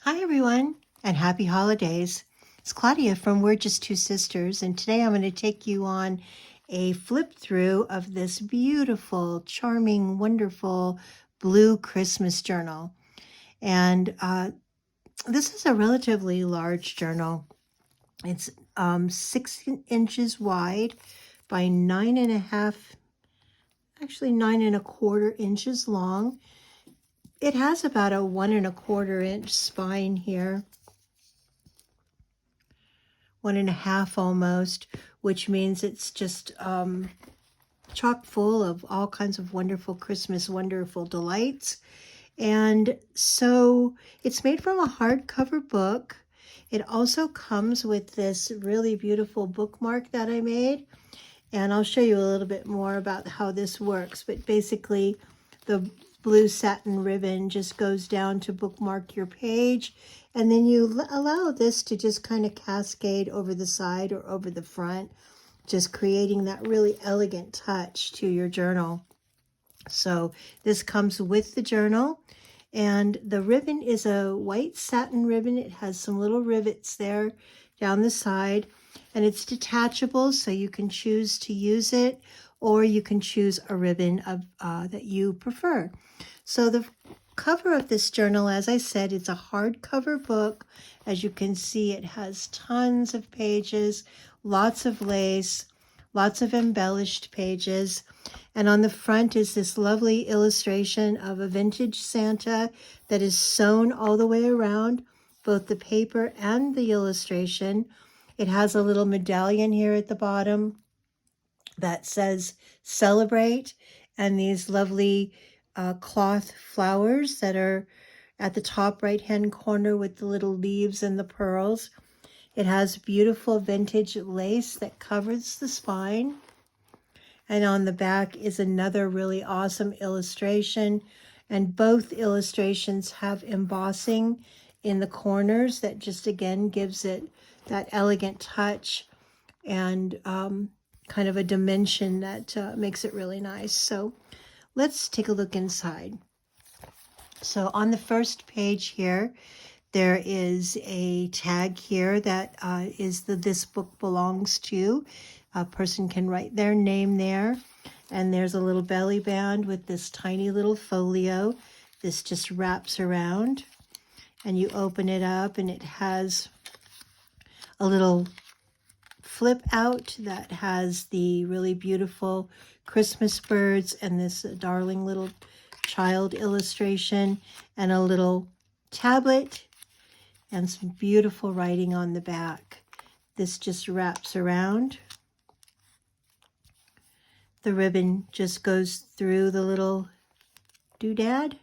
Hi, everyone, and happy holidays. It's Claudia from We're Just Two Sisters, and today I'm going to take you on a flip through of this beautiful, charming, wonderful blue Christmas journal. And this is a relatively large journal. It's 6 inches wide by 9.5, actually 9.25 inches long. It has about a 1.25 inch spine here. 1.5 almost, which means it's just chock full of all kinds of wonderful Christmas, wonderful delights. And so it's made from a hardcover book. It also comes with this really beautiful bookmark that I made. And I'll show you a little bit more about how this works. But basically, the blue satin ribbon just goes down to bookmark your page. And then you allow this to just kind of cascade over the side or over the front, just creating that really elegant touch to your journal. So this comes with the journal. And the ribbon is a white satin ribbon. It has some little rivets there down the side. And it's detachable, so you can choose to use it, or you can choose a ribbon of that you prefer. So the cover of this journal, as I said, it's a hardcover book. As you can see, it has tons of pages, lots of lace, lots of embellished pages. And on the front is this lovely illustration of a vintage Santa that is sewn all the way around, both the paper and the illustration. It has a little medallion here at the bottom that says celebrate, and these lovely cloth flowers that are at the top right hand corner with the little leaves and the pearls. It has beautiful vintage lace that covers the spine. And on the back is another really awesome illustration. And both illustrations have embossing in the corners that just again gives it that elegant touch and kind of a dimension that makes it really nice. So let's take a look inside. So on the first page here, there is a tag here that is this book belongs to. A person can write their name there. And there's a little belly band with this tiny little folio. This just wraps around. And you open it up and it has a little flip out that has the really beautiful Christmas birds and this darling little child illustration and a little tablet and some beautiful writing on the back. This just wraps around. The ribbon just goes through the little doodad.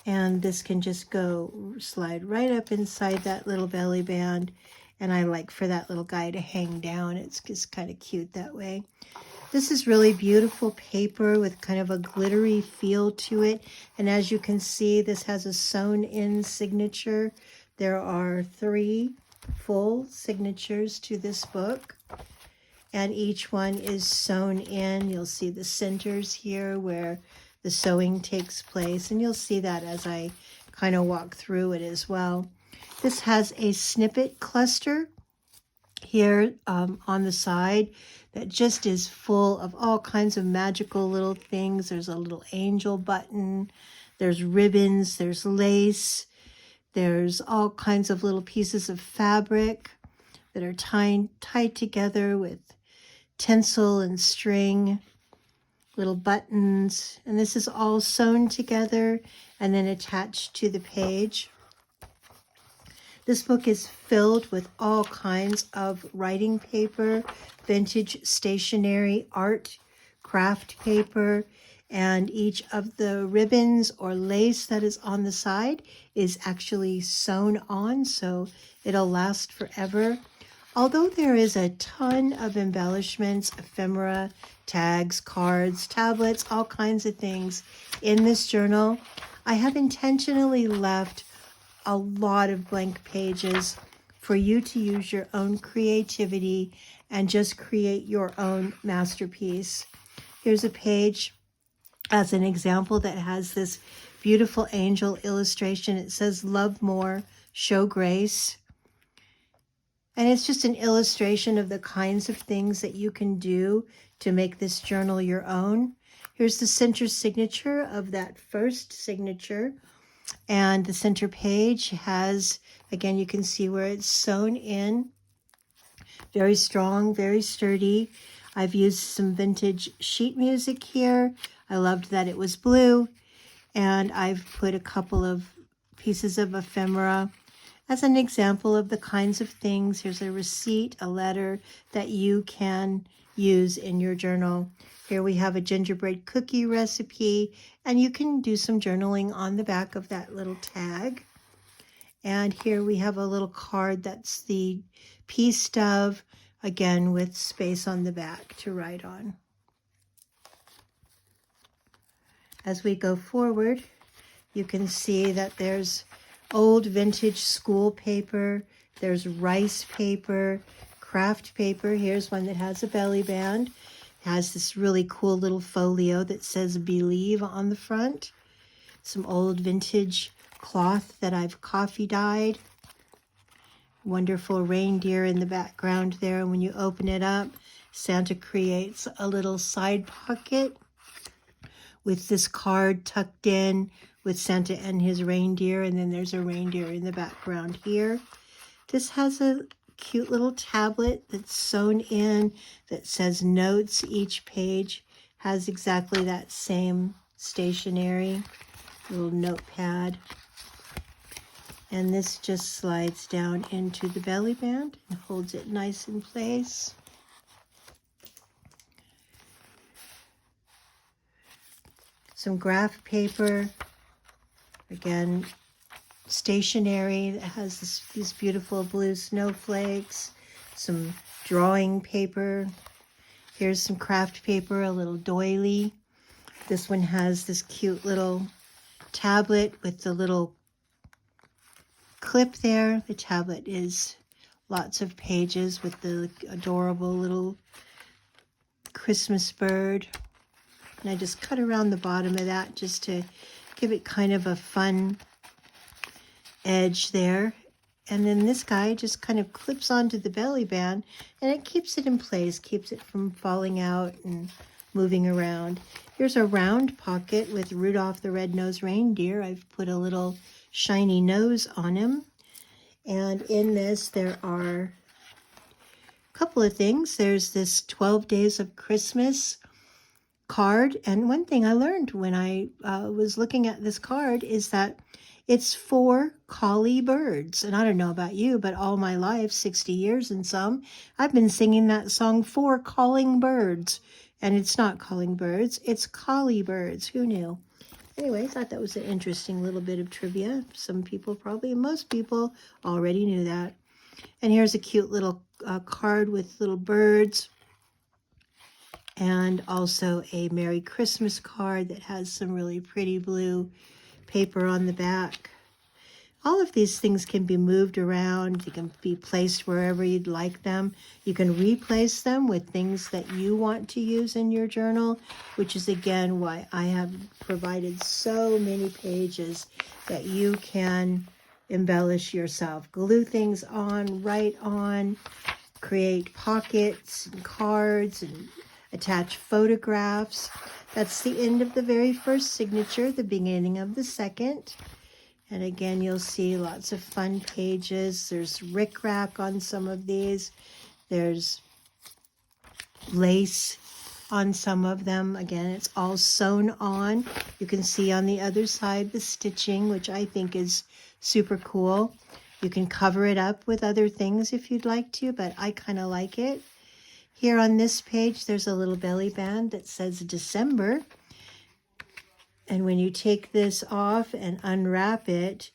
And this can just go slide right up inside that little belly band. And I like for that little guy to hang down. It's just kind of cute that way. This is really beautiful paper with kind of a glittery feel to it. And as you can see, this has a sewn-in signature. There are 3 full signatures to this book. And each one is sewn in. You'll see the centers here where the sewing takes place. And you'll see that as I kind of walk through it as well. This has a snippet cluster here on the side that just is full of all kinds of magical little things. There's a little angel button, there's ribbons, there's lace, there's all kinds of little pieces of fabric that are tied together with tinsel and string, little buttons, and this is all sewn together and then attached to the page. This book is filled with all kinds of writing paper, vintage stationery, art, craft paper, and each of the ribbons or lace that is on the side is actually sewn on, so it'll last forever. Although there is a ton of embellishments, ephemera, tags, cards, tablets, all kinds of things in this journal, I have intentionally left a lot of blank pages for you to use your own creativity and just create your own masterpiece. Here's a page as an example that has this beautiful angel illustration. It says, "Love more, show grace." And it's just an illustration of the kinds of things that you can do to make this journal your own. Here's the center signature of that first signature. And the center page has, again, you can see where it's sewn in. Very strong, very sturdy. I've used some vintage sheet music here. I loved that it was blue. And I've put a couple of pieces of ephemera as an example of the kinds of things. Here's a receipt, a letter that you can use in your journal. Here we have a gingerbread cookie recipe, and you can do some journaling on the back of that little tag. And here we have a little card that's the peace stove, again with space on the back to write on. As we go forward, you can see that there's old vintage school paper, there's rice paper, craft paper. Here's one that has a belly band. It has this really cool little folio that says "Believe" on the front. Some old vintage cloth that I've coffee dyed. Wonderful reindeer in the background there. And when you open it up, Santa creates a little side pocket with this card tucked in with Santa and his reindeer, and then there's a reindeer in the background here. This has a cute little tablet that's sewn in that says notes. Each page has exactly that same stationery, little notepad. And this just slides down into the belly band and holds it nice in place. Some graph paper, again, stationery that has these beautiful blue snowflakes, some drawing paper. Here's some craft paper, a little doily. This one has this cute little tablet with the little clip there. The tablet is lots of pages with the adorable little Christmas bird. And I just cut around the bottom of that just to give it kind of a fun edge there. And then this guy just kind of clips onto the belly band, and it keeps it in place, keeps it from falling out and moving around. Here's a round pocket with Rudolph the Red-Nosed Reindeer. I've put a little shiny nose on him. And in this there are a couple of things. There's this 12 Days of Christmas card, and one thing I learned when I was looking at this card is that it's for collie birds. And I don't know about you, but all my life, 60 years and some, I've been singing that song for calling birds. And it's not calling birds, it's collie birds. Who knew? Anyway, I thought that was an interesting little bit of trivia. Some people, probably most people, already knew that. And here's a cute little card with little birds. And also a Merry Christmas card that has some really pretty blue paper on the back. All of these things can be moved around. They can be placed wherever you'd like them. You can replace them with things that you want to use in your journal, which is again why I have provided so many pages that you can embellish yourself. Glue things on, write on, create pockets and cards and attach photographs. That's the end of the very first signature, the beginning of the second. And again, you'll see lots of fun pages. There's rickrack on some of these. There's lace on some of them. Again, it's all sewn on. You can see on the other side the stitching, which I think is super cool. You can cover it up with other things if you'd like to, but I kind of like it. Here on this page, there's a little belly band that says December. And when you take this off and unwrap it,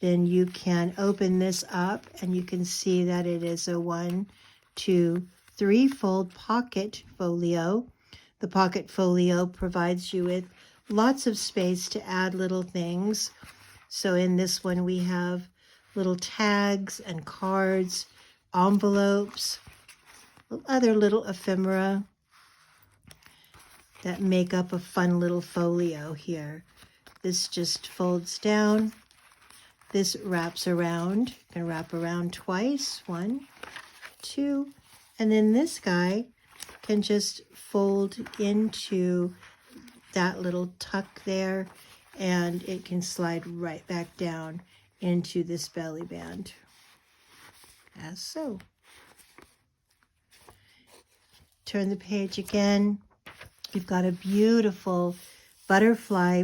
then you can open this up and you can see that it is a 1, 2, 3 fold pocket folio. The pocket folio provides you with lots of space to add little things. So in this one, we have little tags and cards, envelopes, other little ephemera that make up a fun little folio here. This just folds down. This wraps around. You can wrap around twice. 1, 2. And then this guy can just fold into that little tuck there, and it can slide right back down into this belly band, as so. Turn the page again. You've got a beautiful butterfly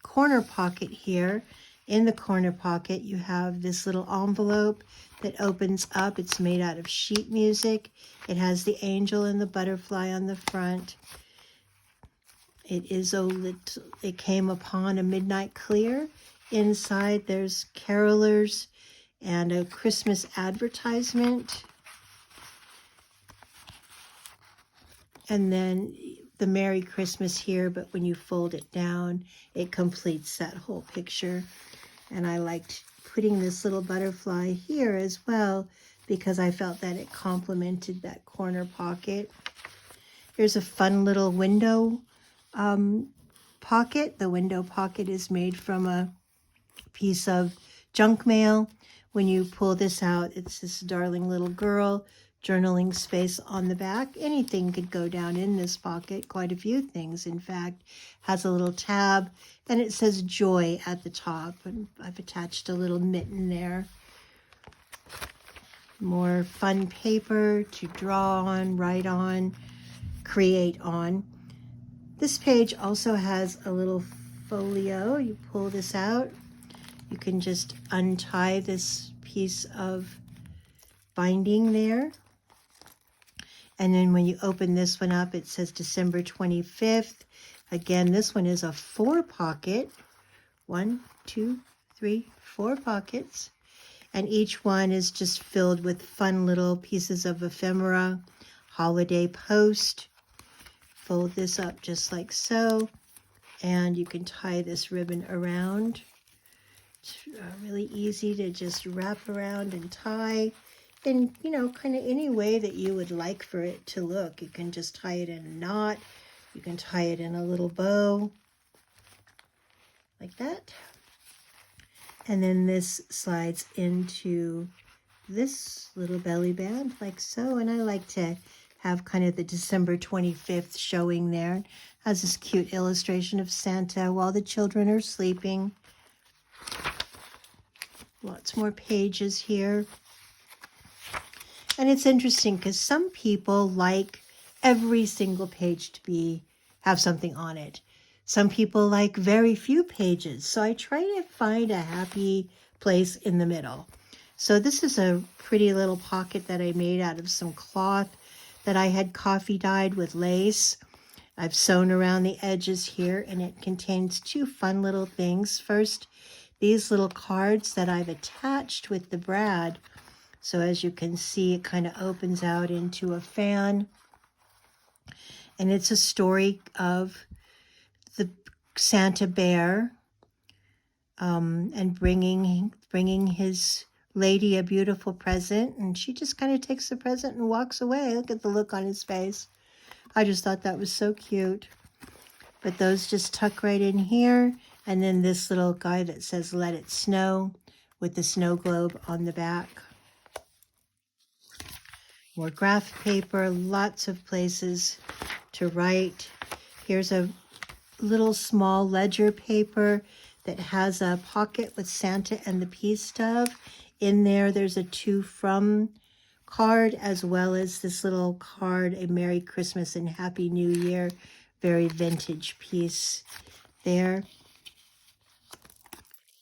corner pocket here. In the corner pocket, you have this little envelope that opens up. It's made out of sheet music. It has the angel and the butterfly on the front. It came upon a midnight clear. Inside there's carolers and a Christmas advertisement. And then the Merry Christmas here, but when you fold it down, it completes that whole picture. And I liked putting this little butterfly here as well because I felt that it complemented that corner pocket. Here's a fun little window pocket. The window pocket is made from a piece of junk mail. When you pull this out, it's this darling little girl, journaling space on the back. Anything could go down in this pocket, quite a few things, in fact. Has a little tab, and it says joy at the top, and I've attached a little mitten there. More fun paper to draw on, write on, create on. This page also has a little folio. You pull this out. You can just untie this piece of binding there. And then when you open this one up, it says December 25th. Again, this one is a 4 pocket. 1, 2, 3, 4 pockets. And each one is just filled with fun little pieces of ephemera, holiday post. Fold this up just like so. And you can tie this ribbon around. It's really easy to just wrap around and tie. In, you know, kind of any way that you would like for it to look. You can just tie it in a knot. You can tie it in a little bow, like that. And then this slides into this little belly band, like so. And I like to have kind of the December 25th showing there. It has this cute illustration of Santa while the children are sleeping. Lots more pages here. And it's interesting because some people like every single page to have something on it. Some people like very few pages. So I try to find a happy place in the middle. So this is a pretty little pocket that I made out of some cloth that I had coffee dyed with lace. I've sewn around the edges here, and it contains 2 fun little things. First, these little cards that I've attached with the brad. So as you can see, it kind of opens out into a fan. And it's a story of the Santa bear and bringing his lady a beautiful present. And she just kind of takes the present and walks away. Look at the look on his face. I just thought that was so cute. But those just tuck right in here. And then this little guy that says, "Let it snow," with the snow globe on the back. More graph paper, lots of places to write. Here's a little small ledger paper that has a pocket with Santa and the peace stove. In there, there's a to from card, as well as this little card, a Merry Christmas and Happy New Year. Very vintage piece there.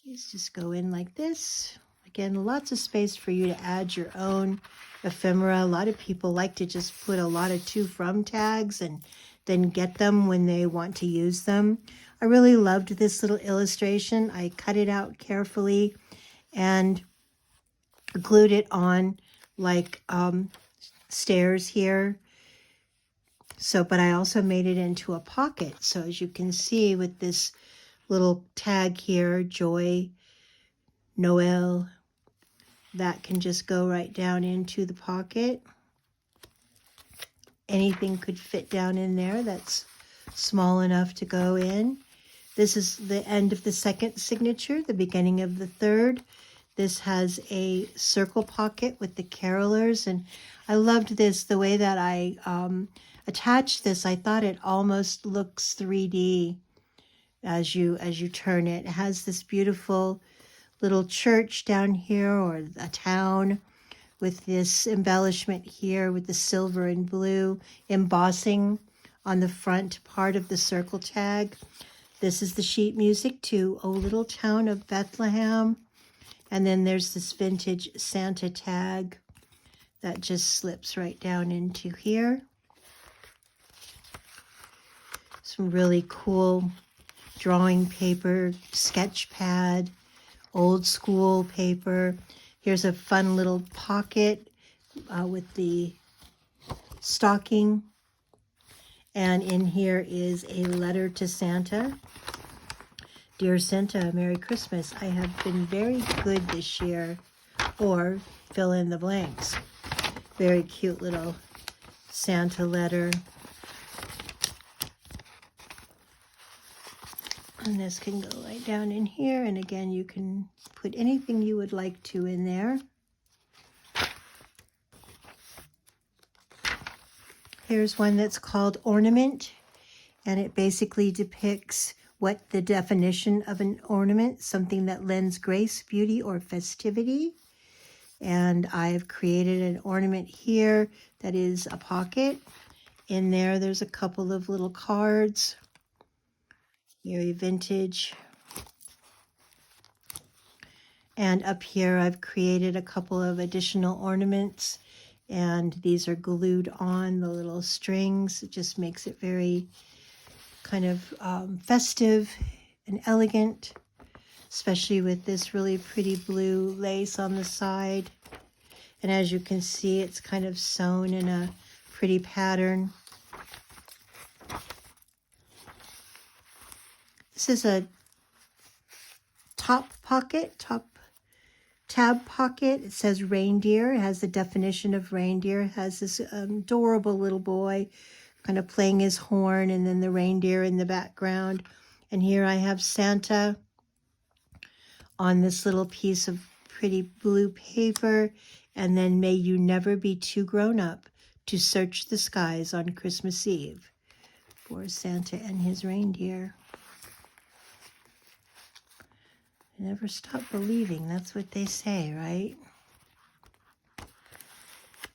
These just go in like this. Again, lots of space for you to add your own ephemera. A lot of people like to just put a lot of to from tags and then get them when they want to use them. I really loved this little illustration. I cut it out carefully and glued it on like stairs here. But I also made it into a pocket. So as you can see with this little tag here, Joy, Noel, that can just go right down into the pocket. Anything could fit down in there that's small enough to go in. This is the end of the second signature, the beginning of the third. This has a circle pocket with the carolers, and I loved this, the way that I attached this. I thought it almost looks 3D as you turn it. It has this beautiful little church down here, or a town, with this embellishment here with the silver and blue embossing on the front part of the circle tag. This is the sheet music to O Little Town of Bethlehem. And then there's this vintage Santa tag that just slips right down into here. Some really cool drawing paper, sketch pad, old school paper. Here's a fun little pocket with the stocking. And in here is a letter to Santa. Dear Santa, Merry Christmas. I have been very good this year. Or fill in the blanks. Very cute little Santa letter. And this can go right down in here. And again, you can put anything you would like to in there. Here's one that's called Ornament. And it basically depicts what the definition of an ornament, something that lends grace, beauty, or festivity. And I've created an ornament here that is a pocket. In there, there's a couple of little cards. Very vintage. And up here, I've created a couple of additional ornaments. And these are glued on the little strings. It just makes it very kind of festive and elegant, especially with this really pretty blue lace on the side. And as you can see, it's kind of sewn in a pretty pattern. This is a top tab pocket. It says reindeer. It has the definition of reindeer. It has this adorable little boy kind of playing his horn, and then the reindeer in the background. And here I have Santa on this little piece of pretty blue paper. And then, may you never be too grown up to search the skies on Christmas Eve, for Santa and his reindeer. Never stop believing, that's what they say, right?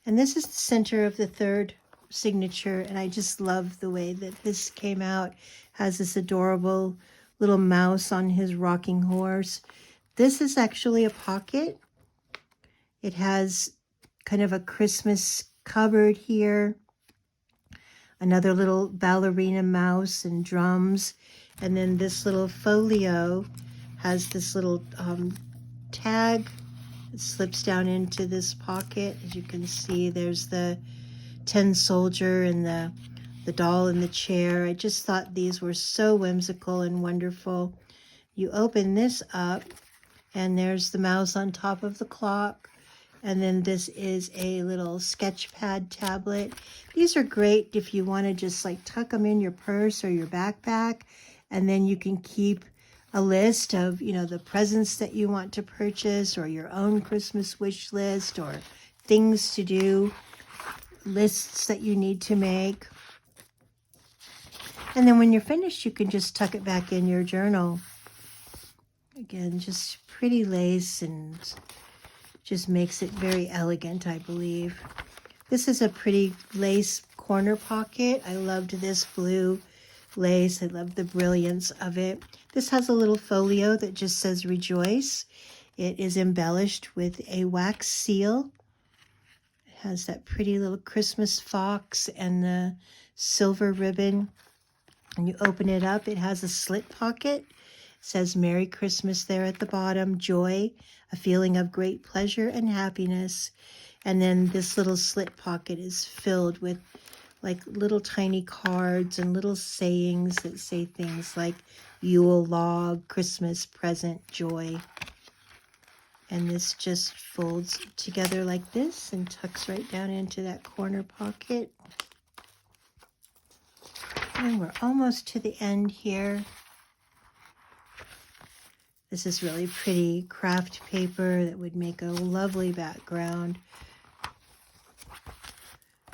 And this is the center of the third signature, and I just love the way that this came out. Has this adorable little mouse on his rocking horse. This is actually a pocket. It has kind of a Christmas cupboard here. Another little ballerina mouse and drums. And then this little folio has this little tag. It slips down into this pocket. As you can see, there's the tin soldier and the doll in the chair. I just thought these were so whimsical and wonderful. You open this up, and there's the mouse on top of the clock. And then this is a little sketch pad tablet. These are great if you want to just like tuck them in your purse or your backpack. And then you can keep a list of, you know, the presents that you want to purchase, or your own Christmas wish list, or things to do, lists that you need to make. And then when you're finished, you can just tuck it back in your journal. Again, just pretty lace, and just makes it very elegant, I believe. This is a pretty lace corner pocket. I loved this blue lace. I love the brilliance of it. This has a little folio that just says rejoice. It is embellished with a wax seal. It has that pretty little Christmas fox and the silver ribbon. And you open it up, it has a slit pocket. It says Merry Christmas there at the bottom. Joy, a feeling of great pleasure and happiness. And then this little slit pocket is filled with like little tiny cards and little sayings that say things like Yule log, Christmas present, joy. And this just folds together like this and tucks right down into that corner pocket. And we're almost to the end here. This is really pretty craft paper that would make a lovely background.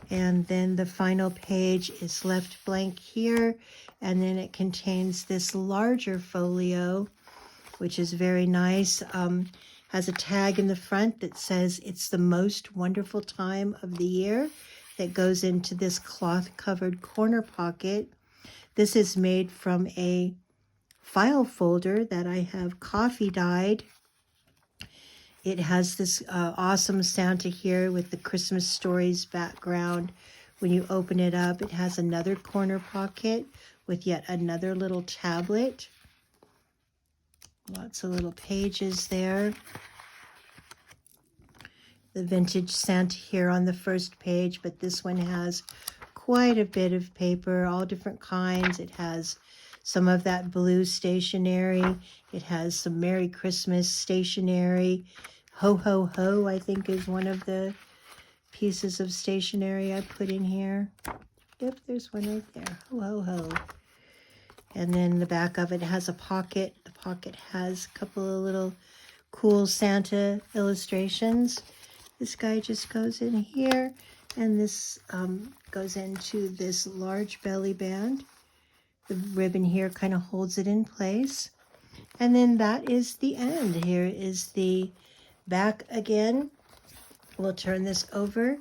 And then the final page is left blank here, and then it contains this larger folio, which is very nice. Has a tag in the front that says it's the most wonderful time of the year, that goes into this cloth covered corner pocket. This is made from a file folder that I have coffee dyed. It has this awesome Santa here with the Christmas stories background. When you open it up, it has another corner pocket with yet another little tablet. Lots of little pages there. The vintage Santa here on the first page, but this one has quite a bit of paper, all different kinds. It has some of that blue stationery. It has some Merry Christmas stationery. Ho, ho, ho, I think, is one of the pieces of stationery I put in here. Yep, there's one right there. Ho, ho, ho. And then the back of it has a pocket. The pocket has a couple of little cool Santa illustrations. This guy just goes in here, and this goes into this large belly band. The ribbon here kind of holds it in place. And then that is the end. Here is the back again. We'll turn this over.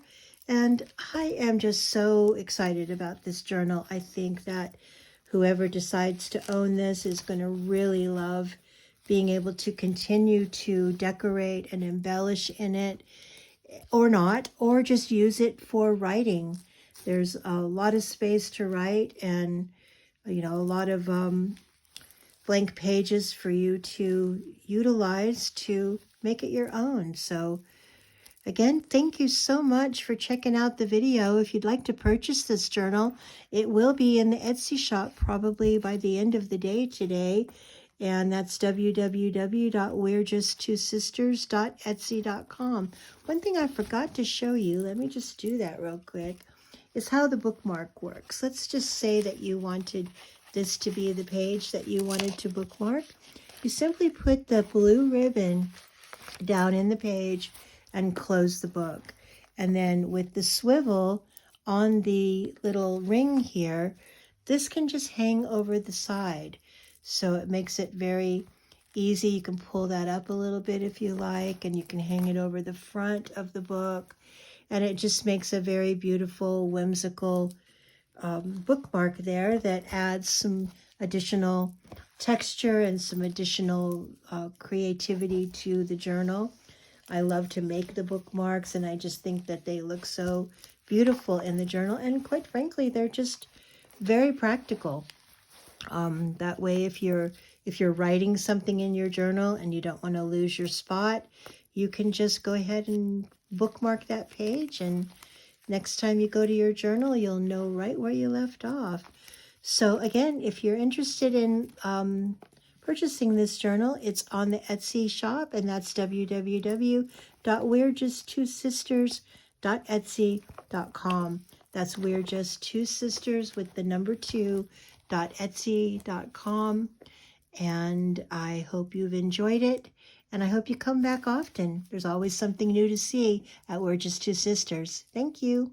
And I am just so excited about this journal. I think that whoever decides to own this is going to really love being able to continue to decorate and embellish in it, or not, or just use it for writing. There's a lot of space to write, and a lot of blank pages for you to utilize to make it your own. So again, thank you so much for checking out the video. If you'd like to purchase this journal, it will be in the Etsy shop probably by the end of the day today. And that's www.we'rejusttwosisters.etsy.com. One thing I forgot to show you, let me just do that real quick, is how the bookmark works. Let's just say that you wanted this to be the page that you wanted to bookmark. You simply put the blue ribbon down in the page and close the book. And then with the swivel on the little ring here, this can just hang over the side. So it makes it very easy. You can pull that up a little bit if you like, and you can hang it over the front of the book. And it just makes a very beautiful, whimsical bookmark there that adds some additional texture and some additional creativity to the journal. I love to make the bookmarks, and I just think that they look so beautiful in the journal. And quite frankly, they're just very practical. That way, if you're writing something in your journal and you don't want to lose your spot, you can just go ahead and bookmark that page, and next time you go to your journal, you'll know right where you left off. So again, if you're interested in purchasing this journal, it's on the Etsy shop, and that's www.we'rejusttwosisters.etsy.com. That's We're Just Two Sisters with the number 2.etsy.com. And I hope you've enjoyed it, and I hope you come back often. There's always something new to see at We're Just Two Sisters. Thank you.